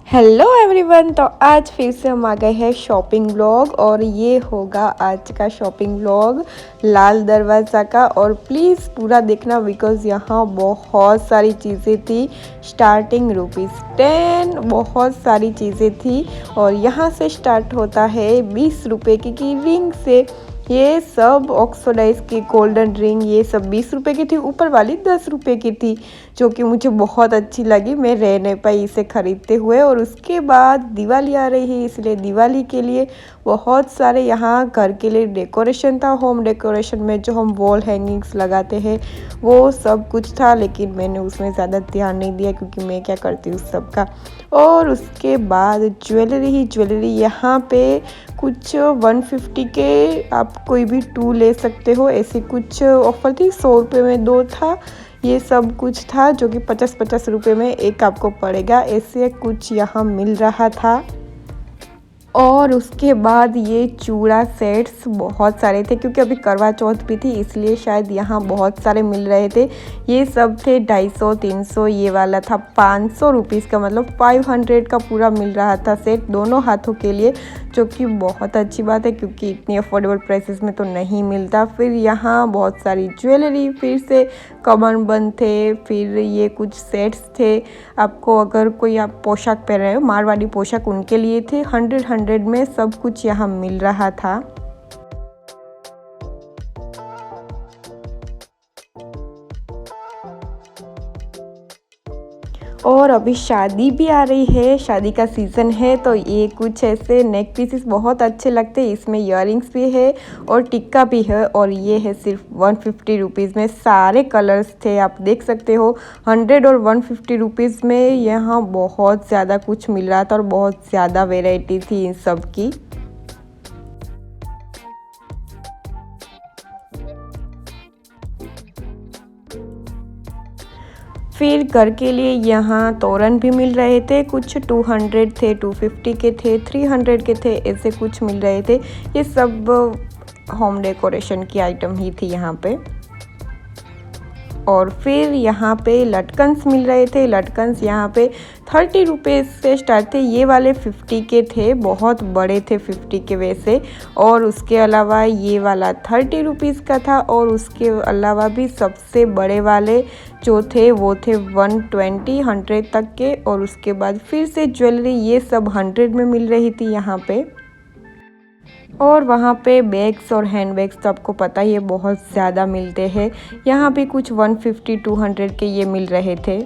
Hello everyone, तो आज फिर से हम आ गए हैं शॉपिंग व्लॉग और ये होगा आज का शॉपिंग व्लॉग लाल दरवाज़ा का। और प्लीज़ पूरा देखना बिकॉज़ यहाँ बहुत सारी चीज़ें थी। स्टार्टिंग ₹10 बहुत सारी चीज़ें थी। और यहाँ से स्टार्ट होता है 20 रुपये की रिंग से। ये सब ऑक्सोडाइज की गोल्डन रिंग ये सब 20 रुपये की थी, ऊपर वाली 10 रुपये की थी, जो कि मुझे बहुत अच्छी लगी। मैं रह नहीं पाई इसे ख़रीदते हुए। और उसके बाद दिवाली आ रही है, इसलिए दिवाली के लिए बहुत सारे यहाँ घर के लिए डेकोरेशन था। होम डेकोरेशन में जो हम वॉल हैंगिंग्स लगाते हैं वो सब कुछ था, लेकिन मैंने उसमें ज़्यादा ध्यान नहीं दिया क्योंकि मैं क्या करती हूँ सब का। और उसके बाद ज्वेलरी यहाँ पे कुछ 150 के आप कोई भी 2 ले सकते हो, ऐसी कुछ ऑफ़र थी। 100 रुपये में 2 था, ये सब कुछ था जो कि 50-50 रुपये में एक आपको पड़ेगा, ऐसे कुछ यहाँ मिल रहा था। और उसके बाद ये चूड़ा सेट्स बहुत सारे थे क्योंकि अभी करवा चौथ भी थी, इसलिए शायद यहाँ बहुत सारे मिल रहे थे। ये सब थे 250-300, ये वाला था 500 रुपीज़ का, मतलब 500 का पूरा मिल रहा था सेट दोनों हाथों के लिए, जो कि बहुत अच्छी बात है क्योंकि इतनी अफोर्डेबल प्राइसेस में तो नहीं मिलता। फिर यहाँ बहुत सारी ज्वेलरी, फिर से कमर बंद थे, फिर ये कुछ सेट्स थे। आपको अगर कोई आप पोशाक पहन रहे हो, मारवाड़ी पोशाक, उनके लिए थे। 100 में सब कुछ यहाँ मिल रहा था। और अभी शादी भी आ रही है, शादी का सीज़न है, तो ये कुछ ऐसे नेक पीसेस बहुत अच्छे लगते हैं। इसमें इयररिंग्स भी है और टिक्का भी है। और ये है सिर्फ 150 रुपीज़ में, सारे कलर्स थे, आप देख सकते हो। 100 और 150 रुपीज़ में यहाँ बहुत ज़्यादा कुछ मिल रहा था और बहुत ज़्यादा वेराइटी थी इन सब की। फिर घर के लिए यहाँ तोरण भी मिल रहे थे, कुछ 200 थे, 250 के थे, 300 के थे, ऐसे कुछ मिल रहे थे। ये सब होम डेकोरेशन की आइटम ही थी यहाँ पे। और फिर यहाँ पे लटकन्स मिल रहे थे। लटकन्स यहाँ पे 30 रुपीज़ से स्टार्ट थे, ये वाले 50 के थे, बहुत बड़े थे 50 के वैसे। और उसके अलावा ये वाला 30 रुपीज़ का था। और उसके अलावा भी सबसे बड़े वाले जो थे वो थे 120-100 तक के। और उसके बाद फिर से ज्वेलरी ये सब 100 में मिल रही थी यहाँ पे। और वहाँ पे बैग्स और हैंड बैग्स तो आपको पता ही है बहुत ज़्यादा मिलते हैं। यहाँ भी कुछ 150-200 के ये मिल रहे थे।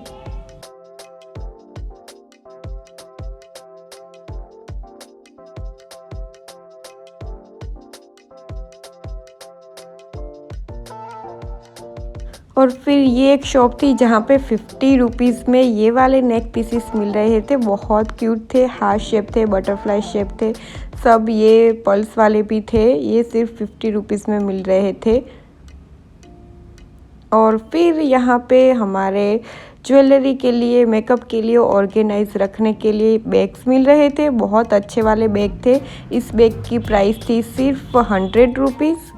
और फिर ये एक शॉप थी जहाँ पे 50 रुपीज़ में ये वाले नेक पीसेस मिल रहे थे, बहुत क्यूट थे, हार्ट शेप थे, बटरफ्लाई शेप थे सब। ये पल्स वाले भी थे, ये सिर्फ 50 रुपीज़ में मिल रहे थे। और फिर यहाँ पे हमारे ज्वेलरी के लिए, मेकअप के लिए, ऑर्गेनाइज रखने के लिए बैग्स मिल रहे थे, बहुत अच्छे वाले बैग थे। इस बैग की प्राइस थी सिर्फ 100 रुपीज़।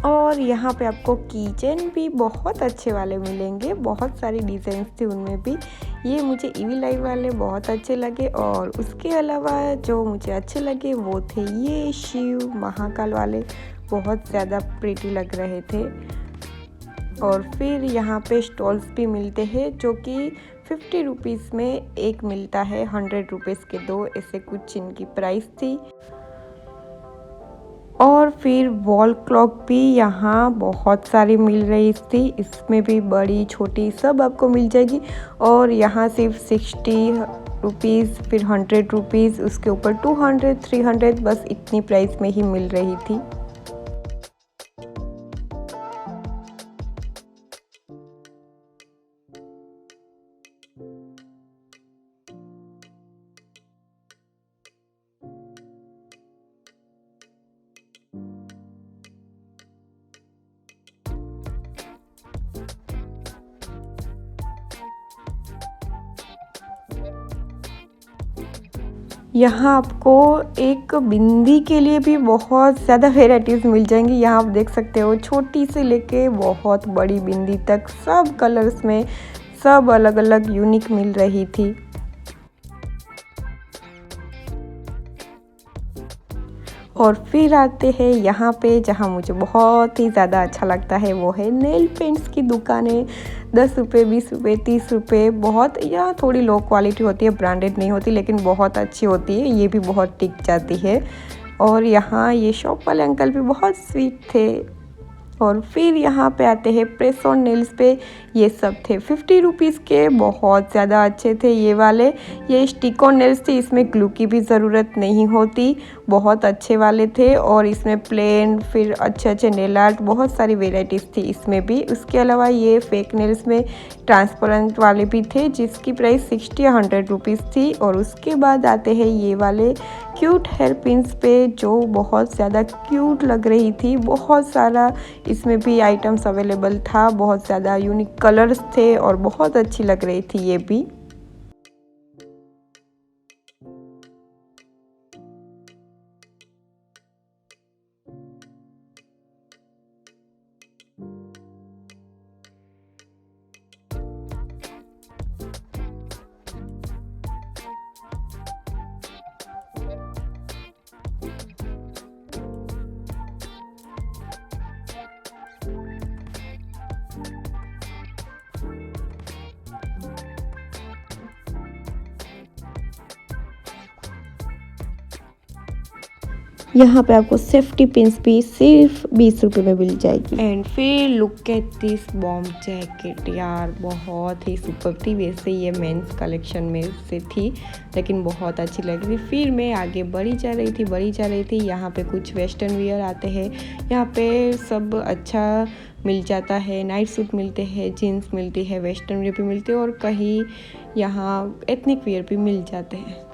और यहाँ पे आपको कीचेन भी बहुत अच्छे वाले मिलेंगे, बहुत सारी डिज़ाइंस थी उनमें भी। ये मुझे ईवी लाइव वाले बहुत अच्छे लगे। और उसके अलावा जो मुझे अच्छे लगे वो थे ये शिव महाकाल वाले, बहुत ज़्यादा प्रीटी लग रहे थे। और फिर यहाँ पे स्टॉल्स भी मिलते हैं जो कि 50 रुपीज़ में एक मिलता है, 100 रुपीज़ के 2, ऐसे कुछ इनकी प्राइस थी। और फिर वॉल क्लॉक भी यहाँ बहुत सारी मिल रही थी, इसमें भी बड़ी छोटी सब आपको मिल जाएगी। और यहाँ सिर्फ 60 रुपीज़, फिर 100 रुपीज़, उसके ऊपर 200, 300, बस इतनी प्राइस में ही मिल रही थी। यहाँ आपको एक बिंदी के लिए भी बहुत ज़्यादा वेराइटीज़ मिल जाएंगी। यहाँ आप देख सकते हो छोटी से लेके बहुत बड़ी बिंदी तक सब कलर्स में सब अलग अलग यूनिक मिल रही थी। और फिर आते हैं यहाँ पे जहाँ मुझे बहुत ही ज़्यादा अच्छा लगता है, वो है नेल पेंट्स की दुकानें। 10 रुपये, 20 रुपये, 30 रुपये, बहुत यहाँ थोड़ी लो क्वालिटी होती है, ब्रांडेड नहीं होती लेकिन बहुत अच्छी होती है, ये भी बहुत टिक जाती है। और यहाँ ये शॉप वाले अंकल भी बहुत स्वीट थे। और फिर यहाँ पे आते हैं प्रेस ऑन नेल्स पे। ये सब थे 50 रुपीज़ के, बहुत ज़्यादा अच्छे थे ये वाले। ये स्टिक ऑन नेल्स थे, इसमें ग्लू की भी ज़रूरत नहीं होती, बहुत अच्छे वाले थे। और इसमें प्लेन फिर अच्छे अच्छे नेल आर्ट बहुत सारी वेराइटीज़ थी इसमें भी। उसके अलावा ये फेक नेल्स में ट्रांसपेरेंट वाले भी थे जिसकी प्राइस 60 या 100 रुपीज़ थी। और उसके बाद आते हैं ये वाले क्यूट हेयर पिन्स पे जो बहुत ज़्यादा क्यूट लग रही थी। बहुत सारा इसमें भी आइटम्स अवेलेबल था, बहुत ज़्यादा यूनिक कलर्स थे और बहुत अच्छी लग रही थी ये भी। यहाँ पे आपको सेफ्टी पिन्स भी सिर्फ 20 रुपये में मिल जाएगी। एंड फिर look at this bomb jacket, यार बहुत ही सुपर थी। वैसे ये मेंस कलेक्शन में से थी लेकिन बहुत अच्छी लग रही थी। फिर मैं आगे बढ़ी जा रही थी। यहाँ पे कुछ वेस्टर्न वियर आते हैं, यहाँ पे सब अच्छा मिल जाता है। नाइट सूट मिलते हैं, जीन्स मिलती है, वेस्टर्न वियर भी मिलते हैं और कहीं यहाँ एथनिक वियर भी मिल जाते हैं।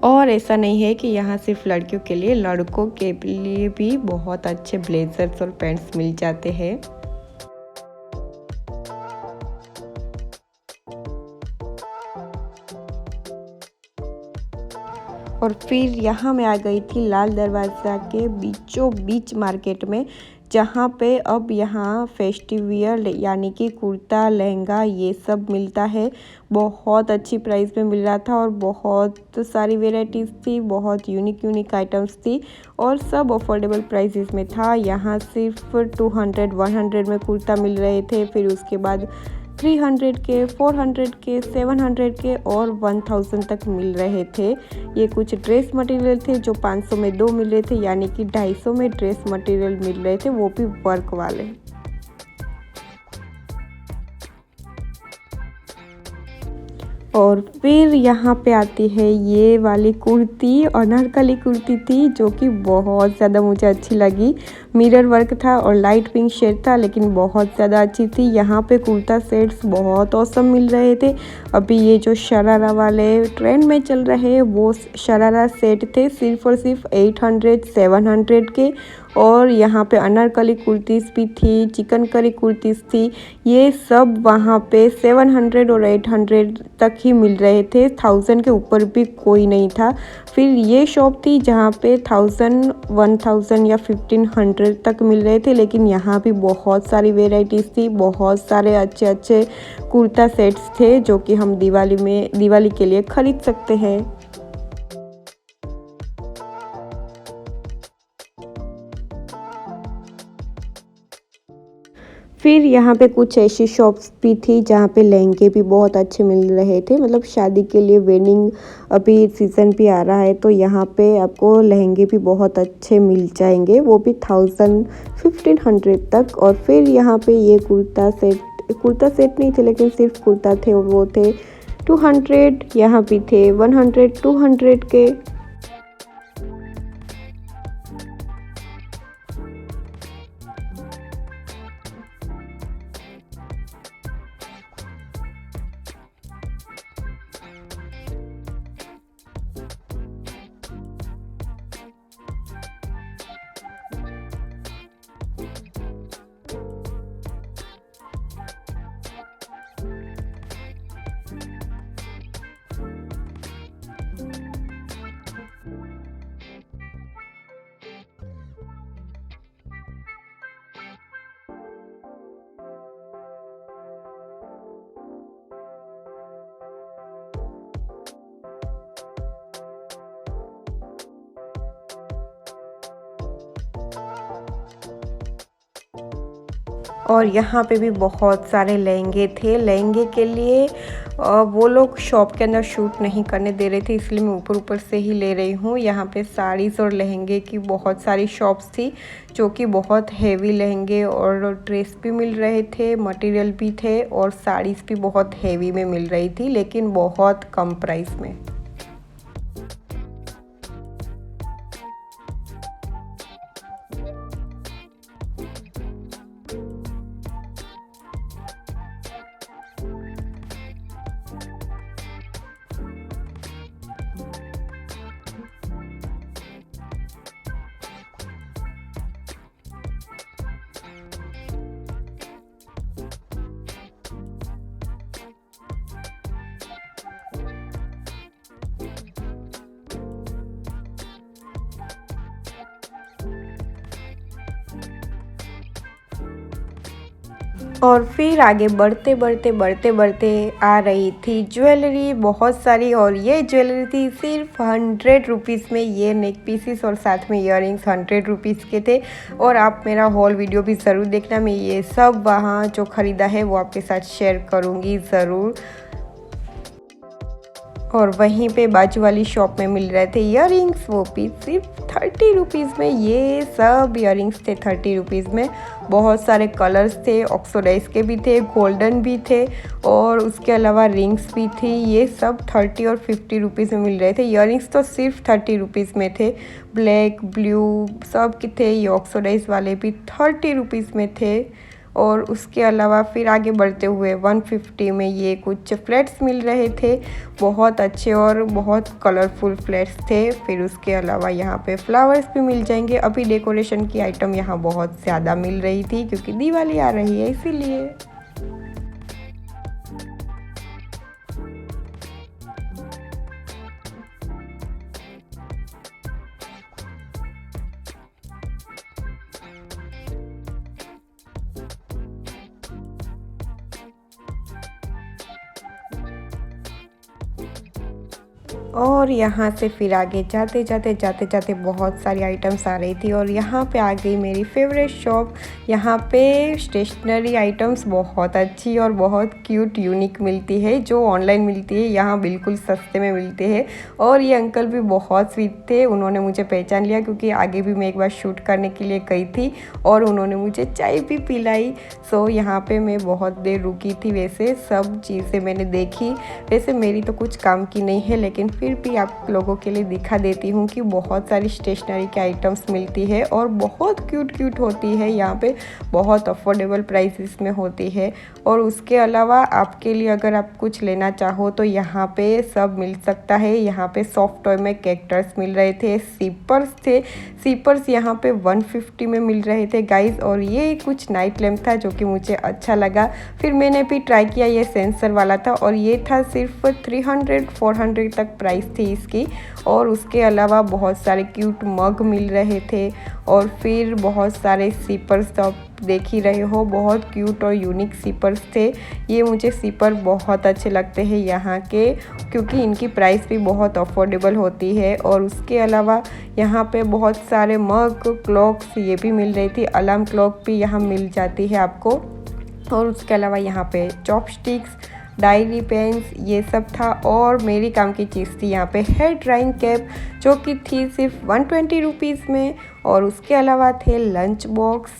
और ऐसा नहीं है कि यहाँ सिर्फ लड़कियों के लिए, लड़कों के लिए भी बहुत अच्छे ब्लेजर्स और पैंट्स मिल जाते हैं। और फिर यहाँ मैं आ गई थी लाल दरवाज़ा के बीचों बीच मार्केट में, जहाँ पे अब यहाँ फेस्टिव वियर यानी कि कुर्ता, लहंगा ये सब मिलता है। बहुत अच्छी प्राइस में मिल रहा था और बहुत सारी वेराइटीज़ थी, बहुत यूनिक आइटम्स थी और सब अफोर्डेबल प्राइसेस में था। यहाँ सिर्फ 200, 100 में कुर्ता मिल रहे थे, फिर उसके बाद 300 के, 400 के, 700 के और 1000 तक मिल रहे थे। ये कुछ ड्रेस मटेरियल थे जो 500 में 2 मिल रहे थे, यानी कि 250 में ड्रेस मटेरियल मिल रहे थे, वो भी वर्क वाले। और फिर यहाँ पे आती है ये वाली कुर्ती, अनारकली कुर्ती थी जो कि बहुत ज़्यादा मुझे अच्छी लगी। मिरर वर्क था और लाइट पिंक शेड था लेकिन बहुत ज़्यादा अच्छी थी। यहाँ पे कुर्ता सेट्स बहुत औसम मिल रहे थे। अभी ये जो शरारा वाले ट्रेंड में चल रहे हैं वो शरारा सेट थे सिर्फ और सिर्फ 800, 700 के। और यहाँ पे अनारकली कुर्तीज़ भी थी, चिकनकारी कुर्तीज़ थी, ये सब वहाँ पे 700 और 800 तक ही मिल रहे थे, 1000 के ऊपर भी कोई नहीं था। फिर ये शॉप थी जहाँ पे 1000, 1000 या 1500 तक मिल रहे थे, लेकिन यहाँ भी बहुत सारी वेराइटीज़ थी, बहुत सारे अच्छे अच्छे कुर्ता सेट्स थे जो कि हम दिवाली के लिए ख़रीद सकते हैं। फिर यहाँ पे कुछ ऐसी शॉप्स भी थी जहाँ पे लहंगे भी बहुत अच्छे मिल रहे थे, मतलब शादी के लिए वेडिंग अभी सीज़न भी आ रहा है तो यहाँ पे आपको लहंगे भी बहुत अच्छे मिल जाएंगे, वो भी 1000, 1500 तक। और फिर यहाँ पे ये कुर्ता सेट नहीं थे लेकिन सिर्फ कुर्ता थे और वो थे 200, यहाँ भी थे 100, 200 के। और यहाँ पे भी बहुत सारे लहंगे थे। लहंगे के लिए वो लोग शॉप के अंदर शूट नहीं करने दे रहे थे, इसलिए मैं ऊपर ऊपर से ही ले रही हूँ। यहाँ पे साड़ीज़ और लहंगे की बहुत सारी शॉप्स थी, जो कि बहुत हेवी लहंगे और ड्रेस भी मिल रहे थे, मटेरियल भी थे और साड़ीज़ भी बहुत हेवी में मिल रही थी, लेकिन बहुत कम प्राइस में। और फिर आगे बढ़ते आ रही थी ज्वेलरी बहुत सारी, और ये ज्वेलरी थी सिर्फ 100 रुपीज़ में। ये नेक पीसीस और साथ में इयररिंग्स 100 रुपीज़ के थे। और आप मेरा हॉल वीडियो भी ज़रूर देखना, मैं ये सब वहाँ जो ख़रीदा है वो आपके साथ शेयर करूँगी ज़रूर। और वहीं पे बाजू वाली शॉप में मिल रहे थे इयररिंग्स, वो भी सिर्फ 30 रुपीज़ में। ये सब इयररिंग्स थे 30 रुपीज़ में। बहुत सारे कलर्स थे, ऑक्सीडाइज के भी थे, गोल्डन भी थे और उसके अलावा रिंग्स भी थी। ये सब 30 और 50 रुपीज़ में मिल रहे थे। इयररिंग्स तो सिर्फ 30 रुपीज़ में थे, ब्लैक ब्लू सब के थे। ये ऑक्सीडाइज वाले भी 30 रुपीज़ में थे। और उसके अलावा फिर आगे बढ़ते हुए 150 में ये कुछ फ्लैट्स मिल रहे थे, बहुत अच्छे और बहुत कलरफुल फ्लैट्स थे। फिर उसके अलावा यहाँ पे फ्लावर्स भी मिल जाएंगे। अभी डेकोरेशन की आइटम यहाँ बहुत ज़्यादा मिल रही थी, क्योंकि दिवाली आ रही है इसीलिए। और यहाँ से फिर आगे जाते जाते बहुत सारी आइटम्स आ रही थी। और यहाँ पे आ गई मेरी फेवरेट शॉप। यहाँ पे स्टेशनरी आइटम्स बहुत अच्छी और बहुत क्यूट यूनिक मिलती है, जो ऑनलाइन मिलती है यहाँ बिल्कुल सस्ते में मिलते हैं। और ये अंकल भी बहुत स्वीट थे, उन्होंने मुझे पहचान लिया, क्योंकि आगे भी मैं एक बार शूट करने के लिए गई थी और उन्होंने मुझे चाय भी पिलाई। सो यहाँ पे मैं बहुत देर रुकी थी। वैसे सब चीज़ें मैंने देखी, वैसे मेरी तो कुछ काम की नहीं है, लेकिन फिर भी आप लोगों के लिए दिखा देती हूँ कि बहुत सारी स्टेशनरी के आइटम्स मिलती है और बहुत क्यूट होती है। यहाँ पे बहुत अफोर्डेबल प्राइसेस में होती है। और उसके अलावा आपके लिए अगर आप कुछ लेना चाहो तो यहाँ पे सब मिल सकता है। यहाँ पे सॉफ्ट टॉय में कैक्टस मिल रहे थे, सीपर्स थे। सीपर्स यहाँ पे 150 में मिल रहे थे गाइस। और ये कुछ नाइट लैम्प था जो कि मुझे अच्छा लगा। फिर मैंने भी ट्राई किया, ये सेंसर वाला था और ये था सिर्फ 300-400 तक प्राइस थी इसकी। और उसके अलावा बहुत सारे क्यूट मग मिल रहे थे। और फिर बहुत सारे सीपर्स आप देख ही रहे हो, बहुत क्यूट और यूनिक सीपर्स थे। ये मुझे सीपर बहुत अच्छे लगते हैं यहाँ के, क्योंकि इनकी प्राइस भी बहुत अफोर्डेबल होती है। और उसके अलावा यहाँ पे बहुत सारे मग, क्लॉक्स ये भी मिल रही थी। अलार्म क्लॉक भी यहाँ मिल जाती है आपको। और उसके अलावा यहाँ पे चॉपस्टिक्स, डायरी पेन्स ये सब था। और मेरी काम की चीज़ थी यहाँ पे हेयर ड्राइंग कैप, जो कि थी सिर्फ 120 रुपीज़ में। और उसके अलावा थे लंच बॉक्स,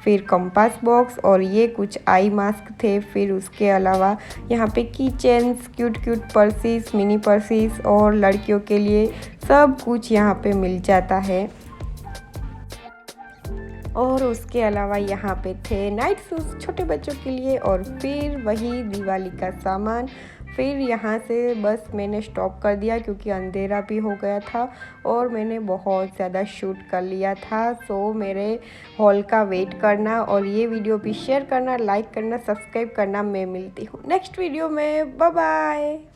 फिर कंपास बॉक्स और ये कुछ आई मास्क थे। फिर उसके अलावा यहाँ पे की chains, cute purses, mini purses और लड़कियों के लिए सब कुछ यहाँ पे मिल जाता है। और उसके अलावा यहाँ पे थे नाइट शूज़ छोटे बच्चों के लिए। और फिर वही दिवाली का सामान। फिर यहाँ से बस मैंने स्टॉप कर दिया, क्योंकि अंधेरा भी हो गया था और मैंने बहुत ज़्यादा शूट कर लिया था। सो मेरे हॉल का वेट करना और ये वीडियो भी शेयर करना, लाइक करना, सब्सक्राइब करना। मैं मिलती हूँ नेक्स्ट वीडियो में। Bye bye.